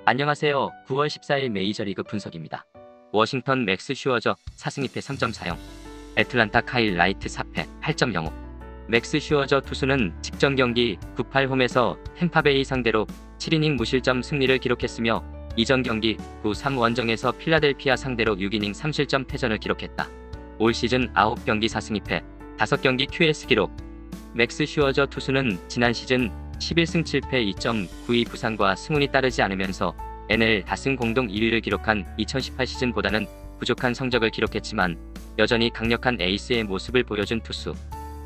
안녕하세요. 9월 14일 메이저리그 분석입니다. 워싱턴 맥스 슈어저 4승 2패 3.40, 애틀란타 카일 라이트 4패 8.05. 맥스 슈어저 투수는 직전 경기 9-8홈에서 템파베이 상대로 7이닝 무실점 승리를 기록했으며 이전 경기 9-3 원정에서 필라델피아 상대로 6이닝 3실점 패전을 기록했다. 올 시즌 9경기 4승 2패 5경기 QS 기록. 맥스 슈어저 투수는 지난 시즌 11승 7패 2.92 부상과 승운이 따르지 않으면서 NL 다승 공동 1위를 기록한 2018 시즌보다는 부족한 성적을 기록했지만 여전히 강력한 에이스의 모습을 보여준 투수.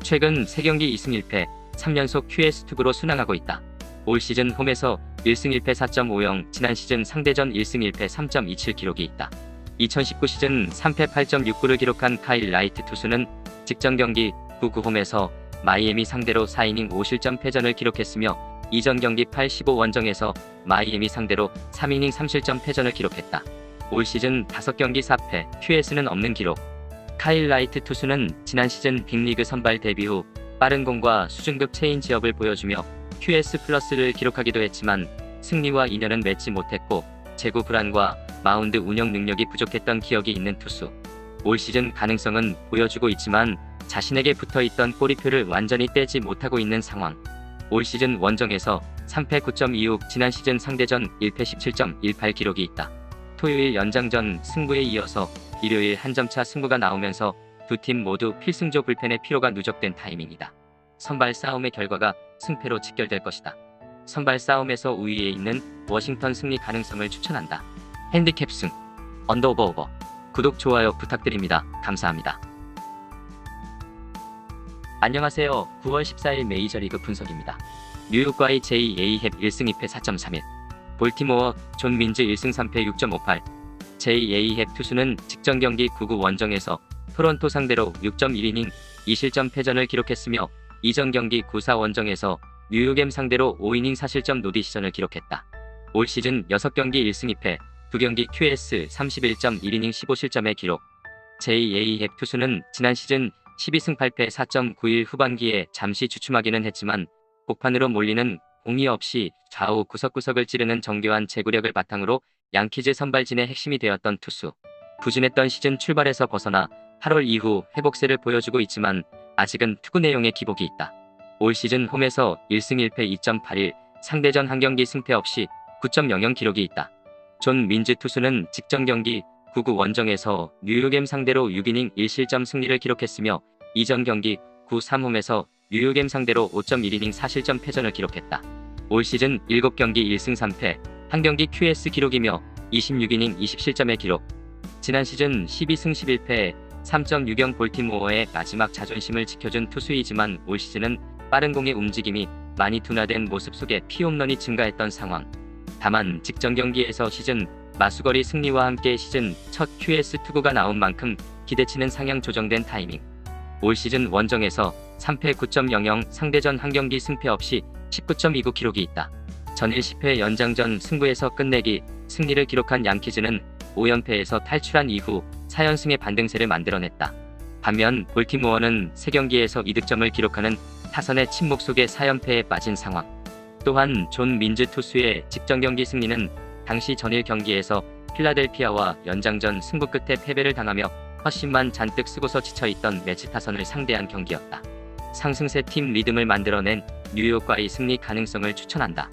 최근 3경기 2승 1패 3연속 QS 투구로 순항하고 있다. 올 시즌 홈에서 1승 1패 4.50, 지난 시즌 상대전 1승 1패 3.27 기록이 있다. 2019 시즌 3패 8.69를 기록한 카일 라이트 투수는 직전 경기 9-9 홈에서 마이애미 상대로 4이닝 5실점 패전을 기록했으며 이전 경기 8-15 원정에서 마이애미 상대로 3이닝 3실점 패전을 기록했다. 올 시즌 5경기 4패, QS는 없는 기록. 카일 라이트 투수는 지난 시즌 빅리그 선발 데뷔 후 빠른 공과 수준급 체인지업을 보여주며 QS 플러스를 기록하기도 했지만 승리와 인연은 맺지 못했고 제구 불안과 마운드 운영 능력이 부족했던 기억이 있는 투수. 올 시즌 가능성은 보여주고 있지만 자신에게 붙어있던 꼬리표를 완전히 떼지 못하고 있는 상황. 올 시즌 원정에서 3패 9.26, 지난 시즌 상대전 1패 17.18 기록이 있다. 토요일 연장전 승부에 이어서 일요일 한 점차 승부가 나오면서 두 팀 모두 필승조 불펜의 피로가 누적된 타이밍이다. 선발 싸움의 결과가 승패로 직결될 것이다. 선발 싸움에서 우위에 있는 워싱턴 승리 가능성을 추천한다. 핸디캡 승, 언더오버. 구독, 좋아요 부탁드립니다. 감사합니다. 안녕하세요. 9월 14일 메이저리그 분석입니다. 뉴욕과의 J.A. 헵 1승 2패 4.31, 볼티모어 존 민즈 1승 3패 6.58. J.A. 헵 투수는 직전 경기 9-9 원정에서 토론토 상대로 6.1이닝 2실점 패전을 기록했으며 이전 경기 9-4 원정에서 뉴욕엠 상대로 5이닝 4실점 노디시전을 기록했다. 올 시즌 6경기 1승 2패 2경기 QS 31.1이닝 15실점의 기록. J.A. 헵 투수는 지난 시즌 12승 8패 4.91 후반기에 잠시 주춤하기는 했지만 복판으로 몰리는 공이 없이 좌우 구석구석을 찌르는 정교한 제구력을 바탕으로 양키즈 선발진의 핵심이 되었던 투수. 부진했던 시즌 출발에서 벗어나 8월 이후 회복세를 보여주고 있지만 아직은 투구 내용에 기복이 있다. 올 시즌 홈에서 1승 1패 2.81, 상대전 한 경기 승패 없이 9.00 기록이 있다. 존 민즈 투수는 직전 경기 9-9 원정에서 뉴욕엠 상대로 6이닝 1실점 승리를 기록했으며 이전 경기 9-3 홈에서 뉴욕엠 상대로 5.1이닝 4실점 패전을 기록했다. 올 시즌 7경기 1승 3패, 한 경기 QS 기록이며 26이닝 20실점의 기록. 지난 시즌 12승 11패 3.60 볼티모어의 마지막 자존심을 지켜준 투수이지만 올 시즌은 빠른 공의 움직임이 많이 둔화된 모습 속에 피홈런이 증가했던 상황. 다만 직전 경기에서 시즌 마수거리 승리와 함께 시즌 첫 QS 투구가 나온 만큼 기대치는 상향 조정된 타이밍. 올 시즌 원정에서 3패 9.00, 상대전 한 경기 승패 없이 19.29 기록이 있다. 전일 10회 연장전 승부에서 끝내기 승리를 기록한 양키즈는 5연패에서 탈출한 이후 4연승의 반등세를 만들어냈다. 반면 볼티모어는 3경기에서 2득점을 기록하는 타선의 침묵 속에 4연패에 빠진 상황. 또한 존 민즈 투수의 직전 경기 승리는 당시 전일 경기에서 필라델피아와 연장전 승부 끝에 패배를 당하며 헛심만 잔뜩 쓰고서 지쳐있던 매치 타선을 상대한 경기였다. 상승세 팀 리듬을 만들어낸 뉴욕과의 승리 가능성을 추천한다.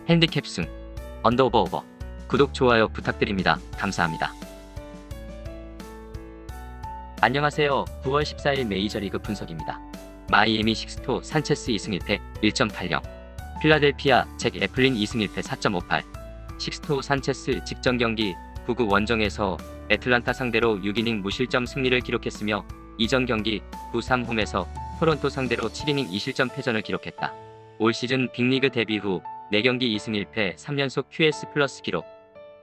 핸디캡 승, 언더오버. 구독, 좋아요 부탁드립니다. 감사합니다. 안녕하세요. 9월 14일 메이저리그 분석입니다. 마이애미 식스토 산체스 2승 1패 1.80, 필라델피아 잭 애플린 2승 1패 4.58. 식스토 산체스 직전 경기 9-9 원정에서 애틀란타 상대로 6이닝 무실점 승리를 기록했으며 이전 경기 9-3 홈에서 토론토 상대로 7이닝 2실점 패전을 기록했다. 올 시즌 빅리그 데뷔 후 4경기 2승 1패 3연속 QS 플러스 기록.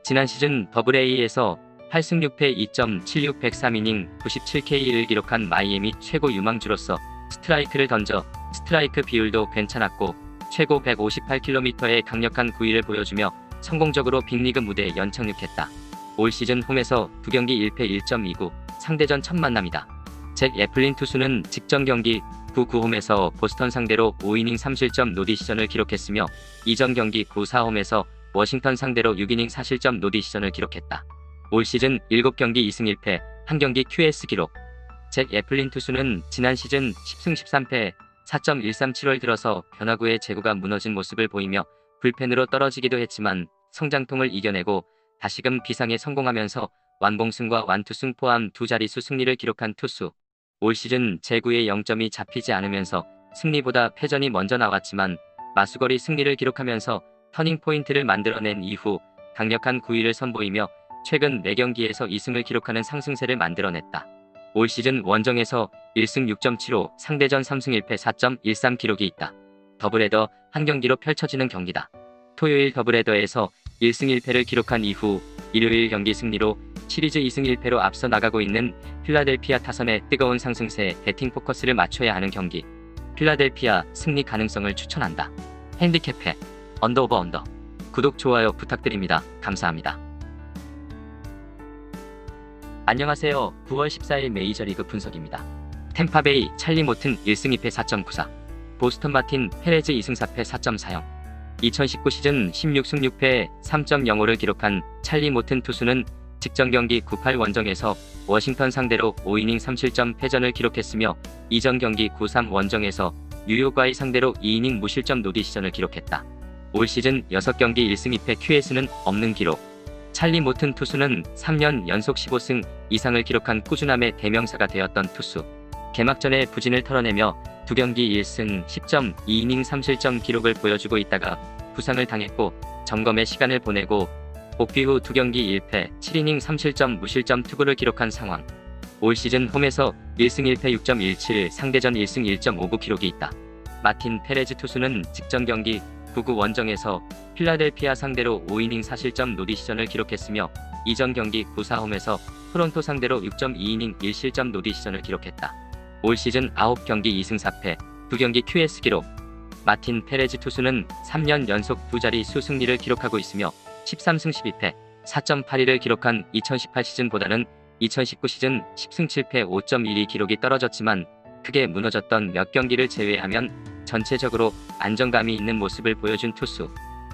지난 시즌 더블A에서 8승 6패 2.76 103이닝 97K를 기록한 마이애미 최고 유망주로서 스트라이크를 던져 스트라이크 비율도 괜찮았고 최고 158km의 강력한 구위를 보여주며 성공적으로 빅리그 무대에 연착륙했다. 올 시즌 홈에서 2경기 1패 1.29, 상대전 첫 만남이다. 잭 애플린 투수는 직전 경기 9-9 홈에서 보스턴 상대로 5이닝 3실점 노디시전을 기록했으며 이전 경기 9-4 홈에서 워싱턴 상대로 6이닝 4실점 노디시전을 기록했다. 올 시즌 7경기 2승 1패, 1경기 QS 기록. 잭 애플린 투수는 지난 시즌 10승 13패, 4.137월 들어서 변화구의 제구가 무너진 모습을 보이며 불펜으로 떨어지기도 했지만 성장통을 이겨내고 다시금 비상에 성공하면서 완봉승과 완투승 포함 두 자릿수 승리를 기록한 투수. 올 시즌 제구의 0점이 잡히지 않으면서 승리보다 패전이 먼저 나왔지만 마수거리 승리를 기록하면서 터닝포인트를 만들어낸 이후 강력한 9위를 선보이며 최근 4경기에서 2승을 기록하는 상승세를 만들어냈다. 올 시즌 원정에서 1승 6.75, 상대전 3승 1패 4.13 기록이 있다. 더블헤더 한 경기로 펼쳐지는 경기다. 토요일 더블헤더에서 1승 1패를 기록한 이후 일요일 경기 승리로 시리즈 2승 1패로 앞서 나가고 있는 필라델피아 타선의 뜨거운 상승세에 배팅 포커스를 맞춰야 하는 경기. 필라델피아 승리 가능성을 추천한다. 핸디캡해 언더 오버 언더. 구독 좋아요 부탁드립니다. 감사합니다. 안녕하세요. 9월 14일 메이저리그 분석입니다. 템파베이 찰리 모튼 1승 2패 4.94, 보스턴 마틴 페레즈 2승 4패 4.40. 2019 시즌 16승 6패 3.05를 기록한 찰리 모튼 투수는 직전 경기 9-8 원정에서 워싱턴 상대로 5이닝 3실점 패전을 기록했으며 이전 경기 9-3 원정에서 뉴욕과의 상대로 2이닝 무실점 노디시전을 기록했다. 올 시즌 6경기 1승 2패 QS는 없는 기록. 찰리 모튼 투수는 3년 연속 15승 이상을 기록한 꾸준함의 대명사가 되었던 투수. 개막전에 부진을 털어내며 2경기 1승 10점 2이닝 3실점 기록을 보여주고 있다가 부상을 당했고 점검의 시간을 보내고 복귀 후 2경기 1패 7이닝 3실점 무실점 투구를 기록한 상황. 올 시즌 홈에서 1승 1패 6.17, 상대전 1승 1.59 기록이 있다. 마틴 페레즈 투수는 직전 경기 9-9 원정에서 필라델피아 상대로 5이닝 4실점 노디시전을 기록했으며 이전 경기 9-4 홈에서 토론토 상대로 6.2이닝 1실점 노디시전을 기록했다. 올 시즌 9경기 2승 4패, 2경기 QS 기록. 마틴 페레즈 투수는 3년 연속 두 자릿수 승리를 기록하고 있으며 13승 12패, 4.82를 기록한 2018 시즌보다는 2019 시즌 10승 7패 5.12 기록이 떨어졌지만 크게 무너졌던 몇 경기를 제외하면 전체적으로 안정감이 있는 모습을 보여준 투수.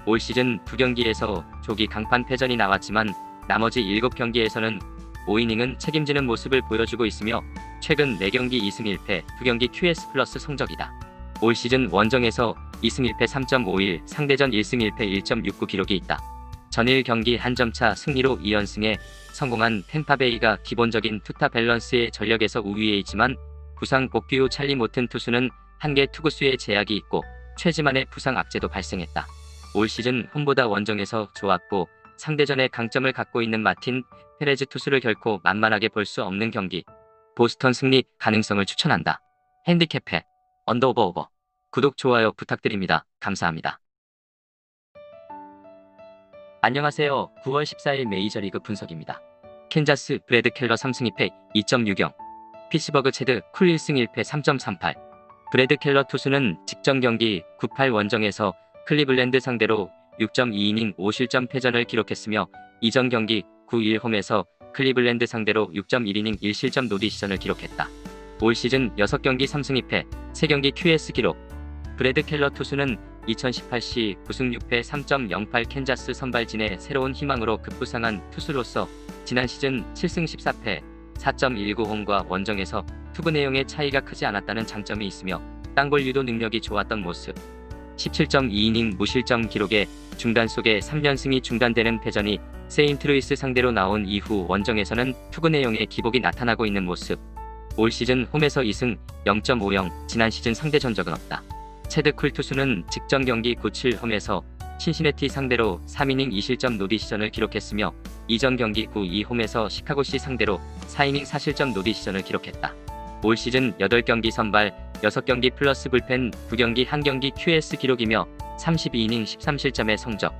올 시즌 2경기에서 조기 강판 패전이 나왔지만 나머지 7경기에서는 5이닝은 책임지는 모습을 보여주고 있으며 최근 4경기 2승 1패, 2경기 QS 플러스 성적이다. 올 시즌 원정에서 2승 1패 3.51, 상대전 1승 1패 1.69 기록이 있다. 전일 경기 한 점차 승리로 2연승에 성공한 템파베이가 기본적인 투타 밸런스의 전력에서 우위에 있지만 부상 복귀 후 찰리 모튼 투수는 한개 투구수에 제약이 있고 최지만의 부상 악재도 발생했다. 올 시즌 홈보다 원정에서 좋았고 상대전에 강점을 갖고 있는 마틴 페레즈 투수를 결코 만만하게 볼 수 없는 경기. 보스턴 승리 가능성을 추천한다. 핸디캡해 언더 오버 오버. 구독 좋아요 부탁드립니다. 감사합니다. 안녕하세요. 9월 14일 메이저리그 분석입니다. 캔자스 브래드 켈러 3승 2패 2.60, 피츠버그 체드 쿨 1승 1패 3.38. 브래드 켈러 투수는 직전 경기 9-8 원정에서 클리블랜드 상대로 6.2이닝 5실점 패전을 기록했으며 이전 경기 9-1 홈에서 클리블랜드 상대로 6.1이닝 1실점 노디시전을 기록했다. 올 시즌 6경기 3승 2패, 3경기 QS 기록. 브래드 켈러 투수는 2018 시 9승 6패 3.08 캔자스 선발진의 새로운 희망으로 급부상한 투수로서 지난 시즌 7승 14패, 4.19 홈과 원정에서 투구 내용의 차이가 크지 않았다는 장점이 있으며 땅볼 유도 능력이 좋았던 모습. 17.2이닝 무실점 기록에 중단 속에 3연승이 중단되는 패전이 세인트루이스 상대로 나온 이후 원정에서는 투구 내용의 기복이 나타나고 있는 모습. 올 시즌 홈에서 2승 0.50, 지난 시즌 상대 전적은 없다. 체드 쿨 투수는 직전 경기 9-7 홈에서 신시내티 상대로 3이닝 2실점 노디시전을 기록했으며 이전 경기 9-2 홈에서 시카고시 상대로 4이닝 4실점 노디시전을 기록했다. 올 시즌 8경기 선발, 6경기 플러스 불펜, 2경기 1경기 QS 기록이며 32이닝 13실점의 성적.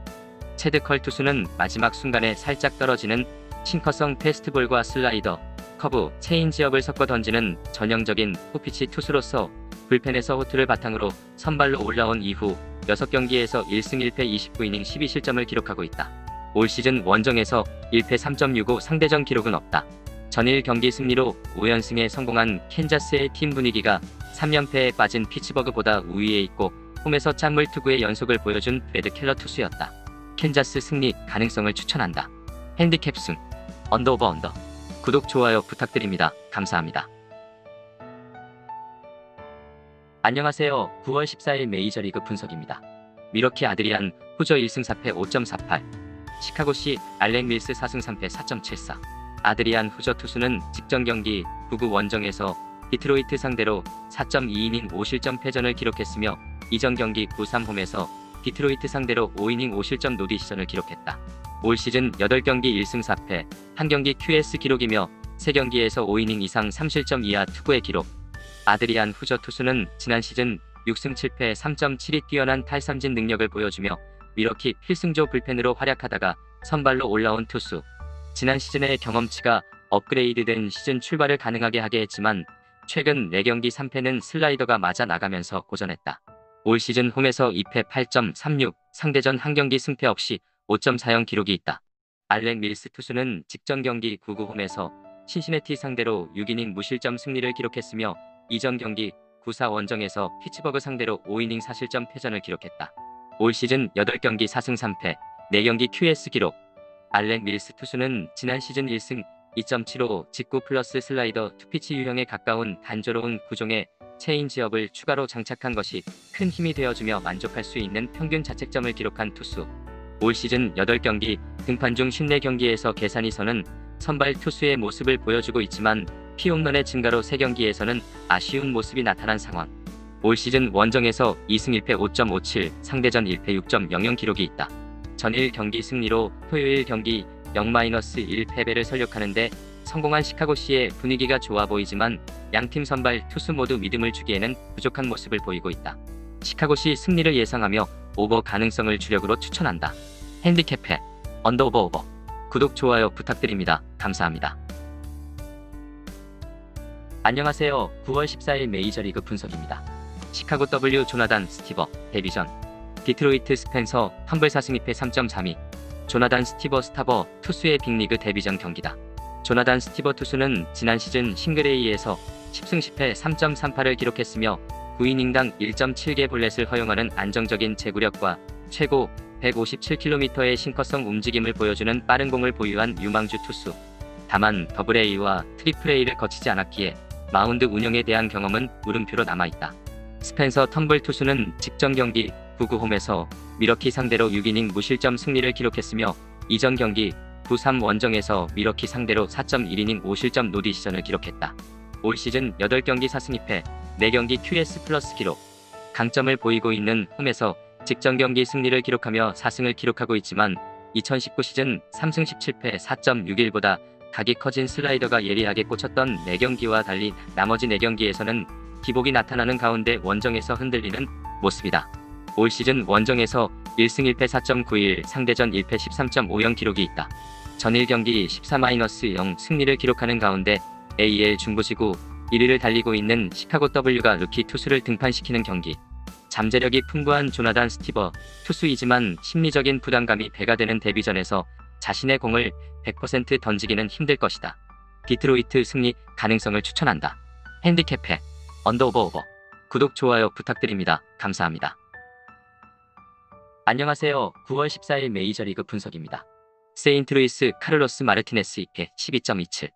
체드 컬 투수는 마지막 순간에 살짝 떨어지는 싱커성 패스트볼과 슬라이더, 커브, 체인지업을 섞어 던지는 전형적인 포피치 투수로서 불펜에서 호투를 바탕으로 선발로 올라온 이후 6경기에서 1승 1패 29이닝 12실점을 기록하고 있다. 올 시즌 원정에서 1패 3.65, 상대전 기록은 없다. 전일 경기 승리로 5연승에 성공한 캔자스의 팀 분위기가 3연패에 빠진 피츠버그보다 우위에 있고 홈에서 짠물 투구의 연속을 보여준 브래드 켈러 투수였다. 캔자스 승리 가능성을 추천한다. 핸디캡 승 언더 오버 언더. 구독 좋아요 부탁드립니다. 감사합니다. 안녕하세요. 9월 14일 메이저리그 분석입니다. 미러키 아드리안 후저 1승 4패 5.48, 시카고시 알렉 밀스 4승 3패 4.74. 아드리안 후저 투수는 직전 경기 9구 원정에서 디트로이트 상대로 4.2이닝 5실점 패전을 기록했으며 이전 경기 9-3홈에서 디트로이트 상대로 5이닝 5실점 노디시전을 기록했다. 올 시즌 8경기 1승 4패, 1경기 QS 기록이며 3경기에서 5이닝 이상 3실점 이하 투구의 기록. 아드리안 후저 투수는 지난 시즌 6승 7패 3.7이 뛰어난 탈삼진 능력을 보여주며 미러키 필승조 불펜으로 활약하다가 선발로 올라온 투수. 지난 시즌의 경험치가 업그레이드된 시즌 출발을 가능하게 하게 했지만 최근 4경기 3패는 슬라이더가 맞아 나가면서 고전했다. 올 시즌 홈에서 2패 8.36, 상대전 한 경기 승패 없이 5.40 기록이 있다. 알렉 밀스 투수는 직전 경기 9구 홈에서 신시내티 상대로 6이닝 무실점 승리를 기록했으며 이전 경기 9-4 원정에서 피츠버그 상대로 5이닝 4실점 패전을 기록했다. 올 시즌 8경기 4승 3패, 4경기 QS 기록. 알렉 밀스 투수는 지난 시즌 1승 2.75 직구 플러스 슬라이더 투피치 유형에 가까운 단조로운 구종의 체인지업을 추가로 장착한 것이 큰 힘이 되어주며 만족할 수 있는 평균 자책점을 기록한 투수. 올 시즌 8경기 등판 중 54경기에서 계산이 서는 선발 투수의 모습을 보여주고 있지만 피홈런의 증가로 3경기에서는 아쉬운 모습이 나타난 상황. 올 시즌 원정에서 2승 1패 5.57, 상대전 1패 6.00 기록이 있다. 전일 경기 승리로 토요일 경기 0-1 패배를 설력하는데 성공한 시카고시의 분위기가 좋아 보이지만 양팀 선발 투수 모두 믿음을 주기에는 부족한 모습을 보이고 있다. 시카고시 승리를 예상하며 오버 가능성을 주력으로 추천한다. 핸디캡해 언더 오버 오버. 구독 좋아요 부탁드립니다. 감사합니다. 안녕하세요. 9월 14일 메이저리그 분석입니다. 시카고 W 조나단 스티버 데뷔전 디트로이트 스펜서 텀블 4승 2패 3.32. 조나단 스티버 스타버 투수의 빅리그 데뷔전 경기다. 조나단 스티버 투수는 지난 시즌 싱글 A에서 10승 10패 3.38을 기록했으며 9이닝당 1.7개 볼넷을 허용하는 안정적인 제구력과 최고 157km의 싱커성 움직임을 보여주는 빠른 공을 보유한 유망주 투수. 다만 더블 A와 트리플 A를 거치지 않았기에 마운드 운영에 대한 경험은 물음표로 남아있다. 스펜서 텀블 투수는 직전 경기 9구 홈에서 미러키 상대로 6이닝 무실점 승리를 기록했으며 이전 경기 9-3 원정에서 미러키 상대로 4.1이닝 5실점 노디시전을 기록했다. 올 시즌 8경기 4승 2패, 4경기 QS 플러스 기록. 강점을 보이고 있는 홈에서 직전 경기 승리를 기록하며 4승을 기록하고 있지만 2019 시즌 3승 17패 4.61보다 각이 커진 슬라이더가 예리하게 꽂혔던 4경기와 달리 나머지 4경기에서는 기복이 나타나는 가운데 원정에서 흔들리는 모습이다. 올 시즌 원정에서 1승 1패 4.91, 상대전 1패 13.50 기록이 있다. 전일 경기 14-0 승리를 기록하는 가운데 AL 중부지구 1위를 달리고 있는 시카고 W가 루키 투수를 등판시키는 경기. 잠재력이 풍부한 조나단 스티버 투수이지만 심리적인 부담감이 배가 되는 데뷔전에서 자신의 공을 100% 던지기는 힘들 것이다. 디트로이트 승리 가능성을 추천한다. 핸디캡해 언더 오버 오버. 구독 좋아요 부탁드립니다. 감사합니다. 안녕하세요. 9월 14일 메이저리그 분석입니다. 세인트루이스 카를로스 마르티네스 2패 12.27,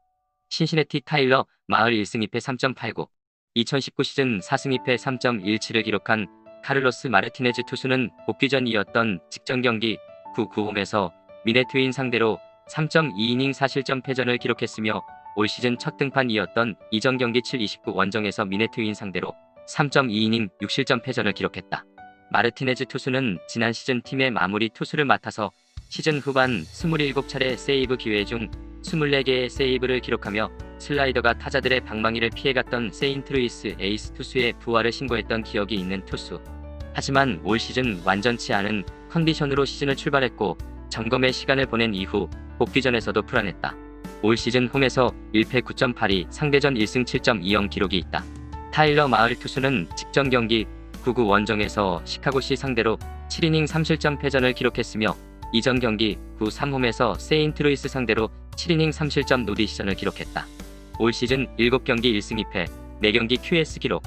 신시내티 타일러 마을 1승 2패 3.89. 2019 시즌 4승 2패 3.17을 기록한 카를로스 마르티네즈 투수는 복귀전이었던 직전 경기 9-9 홈에서 미네 트윈 상대로 3.2이닝 4실점 패전을 기록했으며 올 시즌 첫 등판이었던 이전 경기 7-29 원정에서 미네 트윈 상대로 3.2이닝 6실점 패전을 기록했다. 마르티네즈 투수는 지난 시즌 팀의 마무리 투수를 맡아서 시즌 후반 27차례 세이브 기회 중 24개의 세이브를 기록하며 슬라이더가 타자들의 방망이를 피해갔던 세인트루이스 에이스 투수의 부활을 신고했던 기억이 있는 투수. 하지만 올 시즌 완전치 않은 컨디션으로 시즌을 출발했고 점검의 시간을 보낸 이후 복귀전에서도 불안했다. 올 시즌 홈에서 1패 9.82, 상대전 1승 7.20 기록이 있다. 타일러 마을 투수는 직전 경기 9구 원정에서 시카고시 상대로 7이닝 3실점 패전을 기록했으며 이전 경기 9-3 홈에서 세인트루이스 상대로 7이닝 3실점 노디시전을 기록했다. 올 시즌 7경기 1승 2패, 4경기 QS 기록.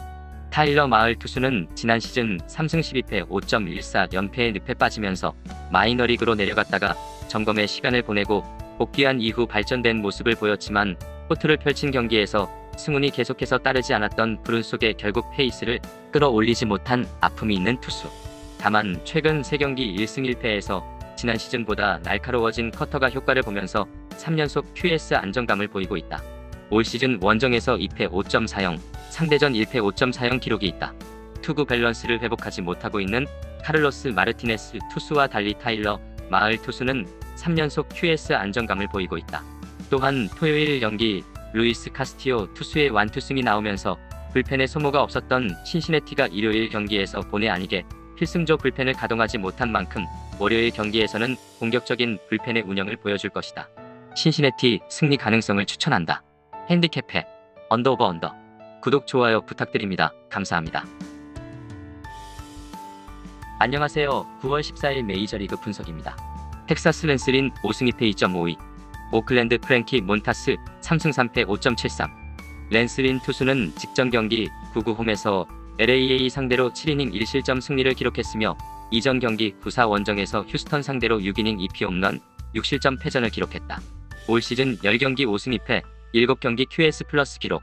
타일러 마을 투수는 지난 시즌 3승 12패 5.14 연패의 늪에 빠지면서 마이너리그로 내려갔다가 점검의 시간을 보내고 복귀한 이후 발전된 모습을 보였지만 코트를 펼친 경기에서 승운이 계속해서 따르지 않았던 불운 속에 결국 페이스를 끌어올리지 못한 아픔이 있는 투수. 다만 최근 3경기 1승 1패에서 지난 시즌보다 날카로워진 커터가 효과를 보면서 3연속 QS 안정감을 보이고 있다. 올 시즌 원정에서 2패 5.40, 상대전 1패 5.40 기록이 있다. 투구 밸런스를 회복하지 못하고 있는 카를로스 마르티네스 투수와 달리 타일러 마을 투수는 3연속 QS 안정감을 보이고 있다. 또한 토요일 경기 루이스 카스티오 투수의 완투승이 나오면서 불펜에 소모가 없었던 신시내티가 일요일 경기에서 본의 아니게 필승조 불펜을 가동하지 못한 만큼 월요일 경기에서는 공격적인 불펜의 운영을 보여줄 것이다. 신시내티 승리 가능성을 추천한다. 핸디캡해 언더 오버 언더. 구독 좋아요 부탁드립니다. 감사합니다. 안녕하세요. 9월 14일 메이저리그 분석입니다. 텍사스 랜슬린 5승 2패 2.52, 오클랜드 프랭키 몬타스 3승 3패 5.73. 랜슬린 투수는 직전 경기 9구 홈에서 LAA 상대로 7이닝 1실점 승리를 기록했으며 이전 경기 9사 원정에서 휴스턴 상대로 6이닝 2피 홈런 6실점 패전을 기록했다. 올 시즌 10경기 5승 2패 7경기 QS 플러스 기록.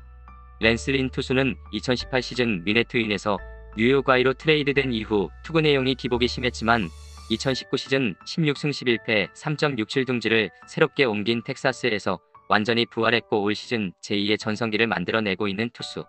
랜슬린 투수는 2018 시즌 미네트윈에서 뉴욕 아이로 트레이드된 이후 투구 내용이 기복이 심했지만 2019 시즌 16승 11패 3.67 둥지를 새롭게 옮긴 텍사스에서 완전히 부활했고 올 시즌 제2의 전성기를 만들어내고 있는 투수.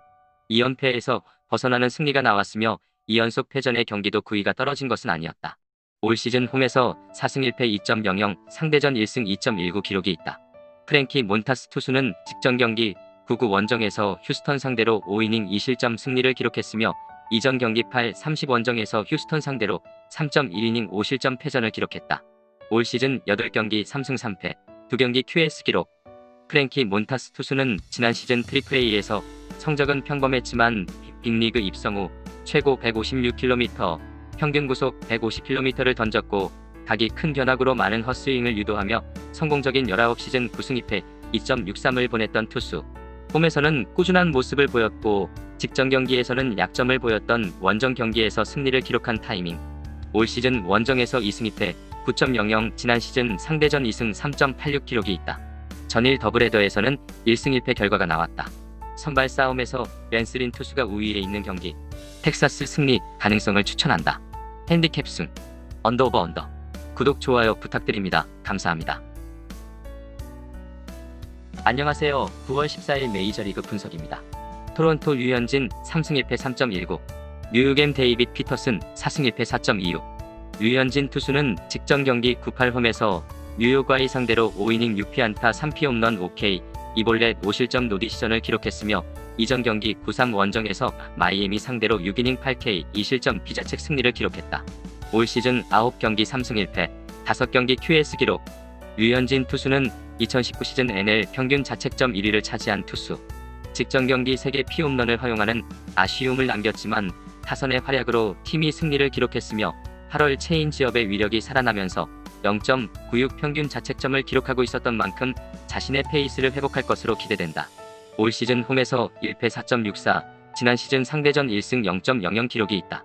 2연패에서 벗어나는 승리가 나왔으며 2연속 패전의 경기도 9위가 떨어진 것은 아니었다. 올 시즌 홈에서 4승 1패 2.00, 상대전 1승 2.19 기록이 있다. 프랭키 몬타스 투수는 직전 경기 9구 원정에서 휴스턴 상대로 5이닝 2실점 승리를 기록했으며 이전 경기 8-30 원정에서 휴스턴 상대로 3.1이닝 5실점 패전을 기록했다. 올 시즌 8경기 3승 3패, 2경기 QS 기록. 프랭키 몬타스 투수는 지난 시즌 트리플A에서 성적은 평범했지만 빅리그 입성 후 최고 156km, 평균 구속 150km를 던졌고 각이 큰 변화구로 많은 헛스윙을 유도하며 성공적인 19시즌 9승 2패 2.63을 보냈던 투수. 홈에서는 꾸준한 모습을 보였고 직전 경기에서는 약점을 보였던 원정 경기에서 승리를 기록한 타이밍. 올 시즌 원정에서 2승 2패 9.00, 지난 시즌 상대전 2승 3.86 기록이 있다. 전일 더블헤더에서는 1승 1패 결과가 나왔다. 선발 싸움에서 랜슬린 투수가 우위에 있는 경기. 텍사스 승리 가능성을 추천한다. 핸디캡 승 언더 오버 언더. 구독 좋아요 부탁드립니다. 감사합니다. 안녕하세요. 9월 14일 메이저리그 분석입니다. 토론토 류현진 3승 1패 3.19, 뉴욕엠 데이빗 피터슨 4승 1패 4.26. 류현진 투수는 직전 경기 98홈에서 뉴욕과의 상대로 5이닝 6피안타 3피 홈런 5K 2볼넷 5실점 노디시전을 기록했으며 이전 경기 9-3 원정에서 마이애미 상대로 6이닝 8K 2실점 피자책 승리를 기록했다. 올 시즌 9경기 3승 1패 5경기 QS 기록. 류현진 투수는 2019 시즌 NL 평균 자책점 1위를 차지한 투수. 직전 경기 3개 피홈런을 허용하는 아쉬움을 남겼지만 타선의 활약으로 팀이 승리를 기록했으며 8월 체인지업의 위력이 살아나면서 0.96 평균 자책점을 기록하고 있었던 만큼 자신의 페이스를 회복할 것으로 기대된다. 올 시즌 홈에서 1패 4.64, 지난 시즌 상대전 1승 0.00 기록이 있다.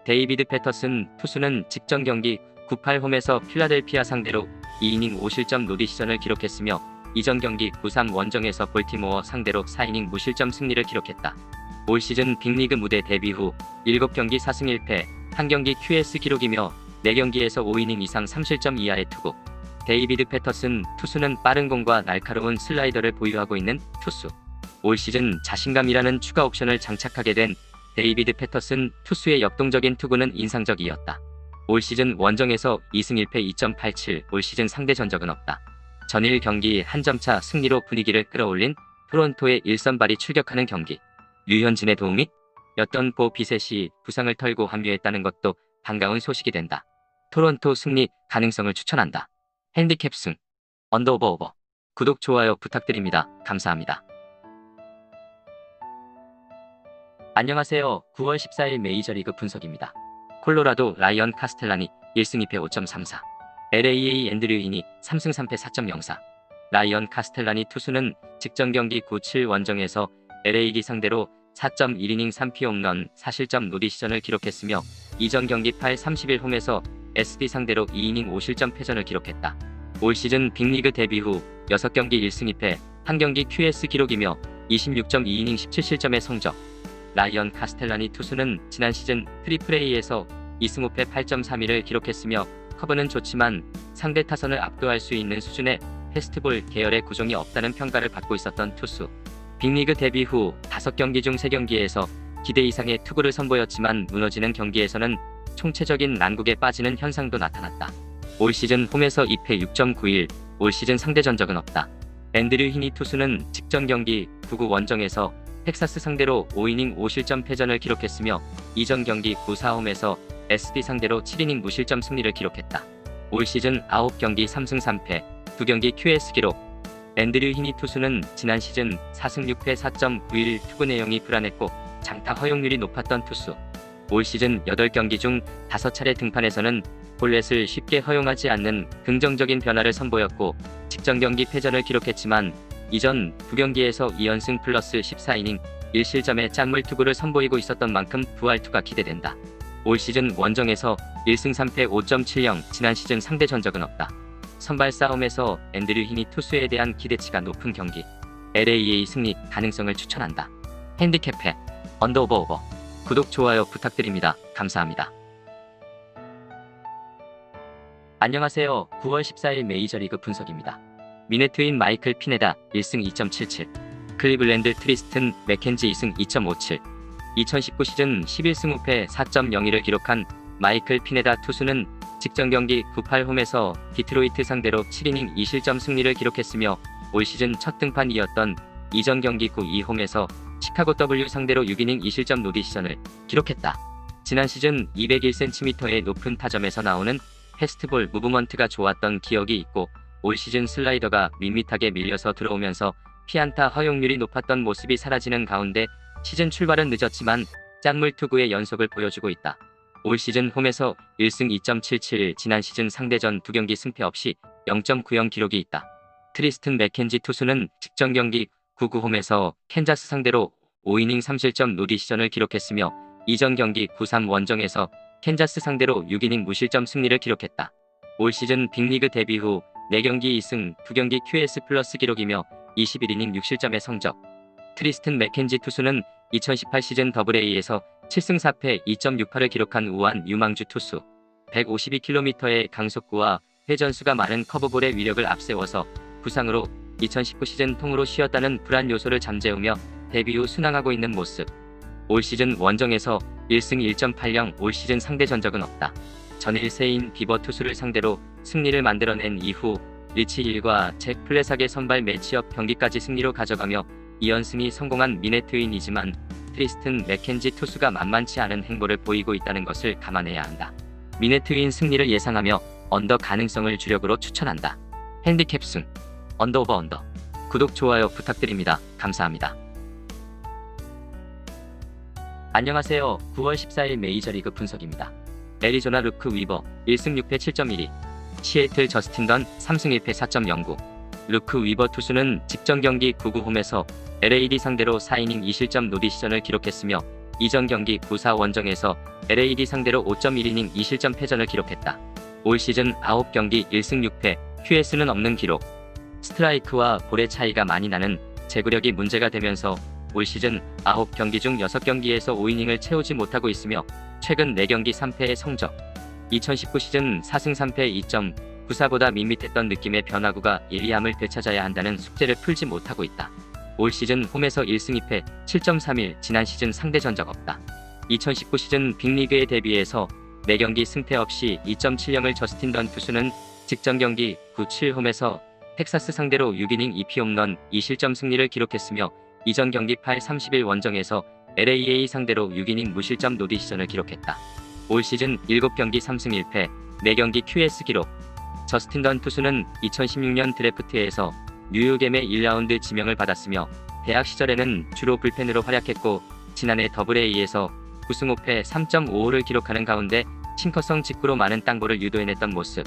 데이비드 패터슨 투수는 직전 경기 98 홈에서 필라델피아 상대로 2이닝 5실점 노디시전을 기록했으며 이전 경기 93 원정에서 볼티모어 상대로 4이닝 무실점 승리를 기록했다. 올 시즌 빅리그 무대 데뷔 후 7경기 4승 1패, 1경기 QS 기록이며 4경기에서 5이닝 이상 3실점 이하의 투구. 데이비드 패터슨 투수는 빠른 공과 날카로운 슬라이더를 보유하고 있는 투수. 올 시즌 자신감이라는 추가 옵션을 장착하게 된 데이비드 패터슨 투수의 역동적인 투구는 인상적이었다. 올 시즌 원정에서 2승 1패 2.87, 올 시즌 상대 전적은 없다. 전일 경기 한 점차 승리로 분위기를 끌어올린 토론토의 1선발이 출격하는 경기. 류현진의 도움이 였던 보 비셋이 부상을 털고 합류했다는 것도 반가운 소식이 된다. 토론토 승리 가능성을 추천한다. 핸디캡 승 언더 오버 오버. 구독 좋아요 부탁드립니다. 감사합니다. 안녕하세요. 9월 14일 메이저리그 분석입니다. 콜로라도 라이언 카스텔라니 1승 2패 5.34, LAA 앤드류 인이 3승 3패 4.04. 라이언 카스텔라니 투수는 직전 경기 9-7 원정에서 LAD 상대로 4.1이닝 3피홈런 4실점 노리시전을 기록했으며 이전 경기 8, 31홈에서 SD 상대로 2이닝 5실점 패전을 기록했다. 올 시즌 빅리그 데뷔 후 6경기 1승 2패, 1경기 QS 기록이며 26.2이닝 17실점의 성적. 라이언 카스텔라니 투수는 지난 시즌 트리플A에서 2승 5패 8.31을 기록했으며 커브는 좋지만 상대 타선을 압도할 수 있는 수준의 패스트볼 계열의 구종이 없다는 평가를 받고 있었던 투수. 빅리그 데뷔 후 5경기 중 3경기에서 기대 이상의 투구를 선보였지만 무너지는 경기에서는 총체적인 난국에 빠지는 현상도 나타났다. 올 시즌 홈에서 2패 6.91, 올 시즌 상대 전적은 없다. 앤드류 히니 투수는 직전 경기 9구 원정에서 텍사스 상대로 5이닝 5실점 패전을 기록했으며 이전 경기 9, 4홈에서 SD 상대로 7이닝 무실점 승리를 기록했다. 올 시즌 9경기 3승 3패, 2경기 QS 기록. 앤드류 히니 투수는 지난 시즌 4승 6패 4.91 투구 내용이 불안했고 장타 허용률이 높았던 투수. 올 시즌 8경기 중 5차례 등판에서는 볼넷을 쉽게 허용하지 않는 긍정적인 변화를 선보였고 직전 경기 패전을 기록했지만 이전 2경기에서 2연승 플러스 14이닝 1실점의 짠물 투구를 선보이고 있었던 만큼 부활투가 기대된다. 올 시즌 원정에서 1승 3패 5.70, 지난 시즌 상대 전적은 없다. 선발 싸움에서 앤드류 히니 투수에 대한 기대치가 높은 경기. LA의 승리 가능성을 추천한다. 핸디캡해 언더오버. 구독 좋아요 부탁드립니다. 감사합니다. 안녕하세요. 9월 14일 메이저리그 분석입니다. 미네트윈 마이클 피네다 1승 2.77, 클리블랜드 트리스튼 맥켄지 2승 2.57, 2019 시즌 11승 5패 4.01을 기록한 마이클 피네다 투수는 직전 경기 9-8홈에서 디트로이트 상대로 7이닝 2실점 승리를 기록했으며 올 시즌 첫 등판이었던 이전 경기 9-2홈에서 시카고 W 상대로 6이닝 2실점 노디시전을 기록했다. 지난 시즌 201cm의 높은 타점에서 나오는 패스트볼 무브먼트가 좋았던 기억이 있고 올 시즌 슬라이더가 밋밋하게 밀려서 들어오면서 피안타 허용률이 높았던 모습이 사라지는 가운데 시즌 출발은 늦었지만 짠물 투구의 연속을 보여주고 있다. 올 시즌 홈에서 1승 2.77, 지난 시즌 상대전 2경기 승패 없이 0.90 기록이 있다. 트리스튼 맥켄지 투수는 직전 경기 9구 홈에서 캔자스 상대로 5이닝 3실점 노디시전을 기록했으며 이전 경기 9-3 원정에서 캔자스 상대로 6이닝 무실점 승리를 기록했다. 올 시즌 빅리그 데뷔 후 4경기 2승, 2경기 QS 플러스 기록이며 21이닝 6실점의 성적. 트리스튼 맥켄지 투수는 2018 시즌 더블A에서 7승 4패 2.68을 기록한 우한 유망주 투수. 152km의 강속구와 회전수가 많은 커브볼의 위력을 앞세워서 부상으로 2019 시즌 통으로 쉬었다는 불안 요소를 잠재우며 데뷔 후 순항하고 있는 모습. 올 시즌 원정에서 1승 1.80, 올 시즌 상대 전적은 없다. 전일 세인 비버 투수를 상대로 승리를 만들어낸 이후 리치 힐과 잭 플레삭의 선발 매치업 경기까지 승리로 가져가며 2연승이 성공한 미네트윈이지만 트리스튼 맥켄지 투수가 만만치 않은 행보를 보이고 있다는 것을 감안해야 한다. 미네트윈 승리를 예상하며 언더 가능성을 주력으로 추천한다. 핸디캡승 언더. 구독 좋아요 부탁드립니다. 감사합니다. 안녕하세요. 9월 14일 메이저리그 분석입니다. 애리조나 루크 위버 1승 6패 7.12, 시애틀 저스틴 던 3승 1패 4.09. 루크 위버 투수는 직전 경기 9구 홈에서 LAD 상대로 4이닝 2실점 노디시전을 기록했으며 이전 경기 9-4 원정에서 LAD 상대로 5.1이닝 2실점 패전을 기록했다. 올 시즌 9경기 1승 6패, QS는 없는 기록. 스트라이크와 볼의 차이가 많이 나는 제구력이 문제가 되면서 올 시즌 9경기 중 6경기에서 5이닝을 채우지 못하고 있으며 최근 4경기 3패의 성적. 2019 시즌 4승 3패 2.94보다 밋밋했던 느낌의 변화구가 예리함을 되찾아야 한다는 숙제를 풀지 못하고 있다. 올 시즌 홈에서 1승 2패 7.31, 지난 시즌 상대 전적 없다. 2019 시즌 빅리그에 데뷔해서 4경기 승패 없이 2.70을 저스틴 던 투수는 직전 경기 9-7 홈에서 텍사스 상대로 6이닝 2피홈런 2실점 승리를 기록했으며 이전 경기 8-31 원정에서 LAA 상대로 6이닝 무실점 노디시전을 기록했다. 올 시즌 7경기 3승 1패, 4경기 QS 기록. 저스틴 던 투수는 2016년 드래프트에서 뉴욕엠의 1라운드 지명을 받았으며 대학 시절에는 주로 불펜으로 활약했고 지난해 더블A에서 9승 5패 3.55를 기록하는 가운데 싱커성 직구로 많은 땅볼을 유도해냈던 모습.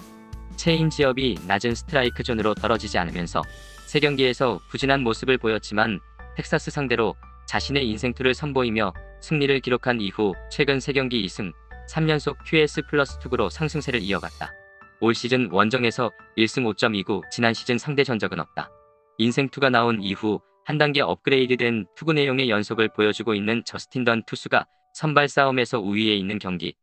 체인지업이 낮은 스트라이크 존으로 떨어지지 않으면서 3경기에서 부진한 모습을 보였지만 텍사스 상대로 자신의 인생투를 선보이며 승리를 기록한 이후 최근 3경기 2승, 3연속 QS 플러스 투구로 상승세를 이어갔다. 올 시즌 원정에서 1승 5.29, 지난 시즌 상대 전적은 없다. 인생투가 나온 이후 한 단계 업그레이드된 투구 내용의 연속을 보여주고 있는 저스틴 던 투수가 선발 싸움에서 우위에 있는 경기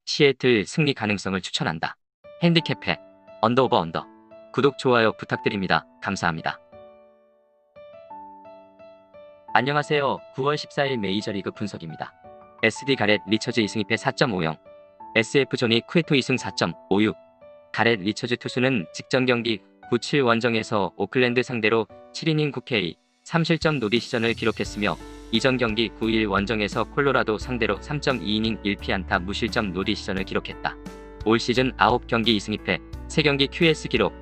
시애틀 승리 가능성을 추천한다. 핸디캡해 언더 구독 좋아요 부탁드립니다. 감사합니다. 안녕하세요. 9월 14일 메이저리그 분석입니다. SD 가렛 리처즈 2승 2패 4.50, SF 조니 쿠에토 2승 4.56. 가렛 리처즈 투수는 직전 경기 9-7 원정에서 오클랜드 상대로 7이닝 9K 3실점 노리 시전을 기록했으며 이전 경기 9-1 원정에서 콜로라도 상대로 3.2이닝 1피안타 무실점 노리 시전을 기록했다. 올 시즌 9경기 2승 2패 3경기 QS 기록.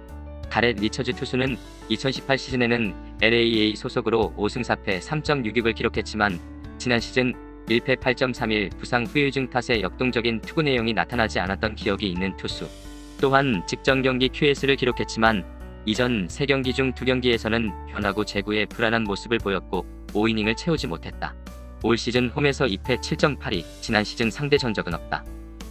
가렛 리처즈 투수는 2018 시즌에는 LAA 소속으로 5승 4패 3.66을 기록했지만 지난 시즌 1패 8.31 부상 후유증 탓에 역동적인 투구 내용이 나타나지 않았던 기억이 있는 투수. 또한 직전 경기 QS를 기록했지만 이전 3경기 중 2경기에서는 변화구 제구에 불안한 모습을 보였고 5이닝을 채우지 못했다. 올 시즌 홈에서 2패 7.82, 지난 시즌 상대 전적은 없다.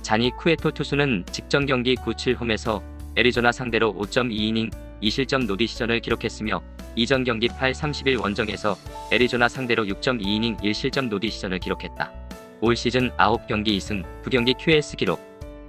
자니 쿠에토 투수는 직전 경기 9-7 홈에서 애리조나 상대로 5.2이닝 2실점 노리 시전을 기록했으며 이전 경기 8-31 원정에서 애리조나 상대로 6.2이닝 1실점 노리 시전을 기록했다. 올 시즌 9경기 2승 9경기 QS 기록.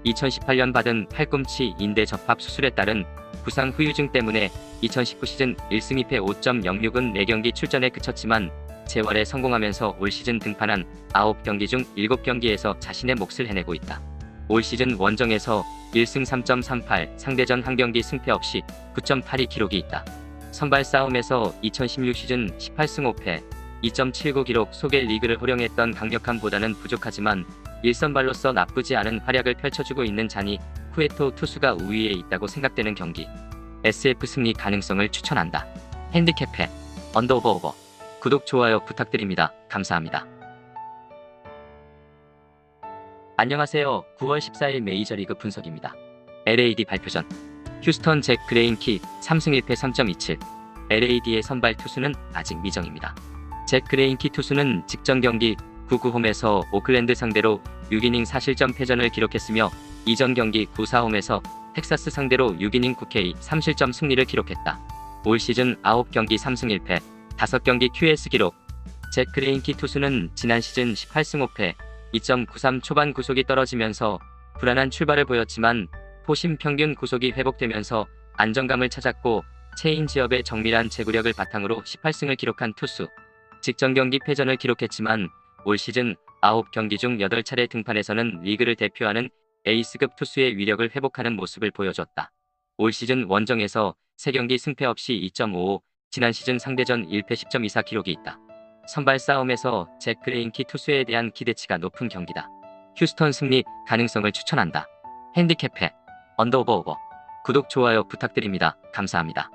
2018년 받은 팔꿈치 인대 접합 수술에 따른 부상 후유증 때문에 2019 시즌 1승 2패 5.06은 4경기 출전에 그쳤지만 재활에 성공하면서 올 시즌 등판한 9경기 중 7경기에서 자신의 몫을 해내고 있다. 올 시즌 원정에서 1승 3.38, 상대전 한 경기 승패 없이 9.82 기록이 있다. 선발 싸움에서 2016 시즌 18승 5패 2.79 기록 속의 리그를 호령했던 강력함보다는 부족하지만 일선발로서 나쁘지 않은 활약을 펼쳐주고 있는 자니 쿠에토 투수가 우위에 있다고 생각되는 경기 SF 승리 가능성을 추천한다. 핸디캡해 언더 구독 좋아요 부탁드립니다. 감사합니다. 안녕하세요. 9월 14일 메이저리그 분석입니다. LAD 발표전 휴스턴 잭 그레인키 3승 1패 3.27. LAD의 선발 투수는 아직 미정입니다. 잭 그레인키 투수는 직전 경기 9-9 홈에서 오클랜드 상대로 6이닝 4실점 패전을 기록했으며 이전 경기 9-4 홈에서 텍사스 상대로 6이닝 9K 3실점 승리를 기록했다. 올 시즌 9경기 3승 1패 5경기 QS 기록. 잭 그레인키 투수는 지난 시즌 18승 5패 2.93 초반 구속이 떨어지면서 불안한 출발을 보였지만 포심 평균 구속이 회복되면서 안정감을 찾았고 체인지업의 정밀한 제구력을 바탕으로 18승을 기록한 투수. 직전 경기 패전을 기록했지만 올 시즌 9경기 중 8차례 등판에서는 리그를 대표하는 에이스급 투수의 위력을 회복하는 모습을 보여줬다. 올 시즌 원정에서 3경기 승패 없이 2.55, 지난 시즌 상대전 1패 10.24 기록이 있다. 선발 싸움에서 잭 그레인키 투수에 대한 기대치가 높은 경기다. 휴스턴 승리 가능성을 추천한다. 핸디캡해 언더 구독 좋아요 부탁드립니다. 감사합니다.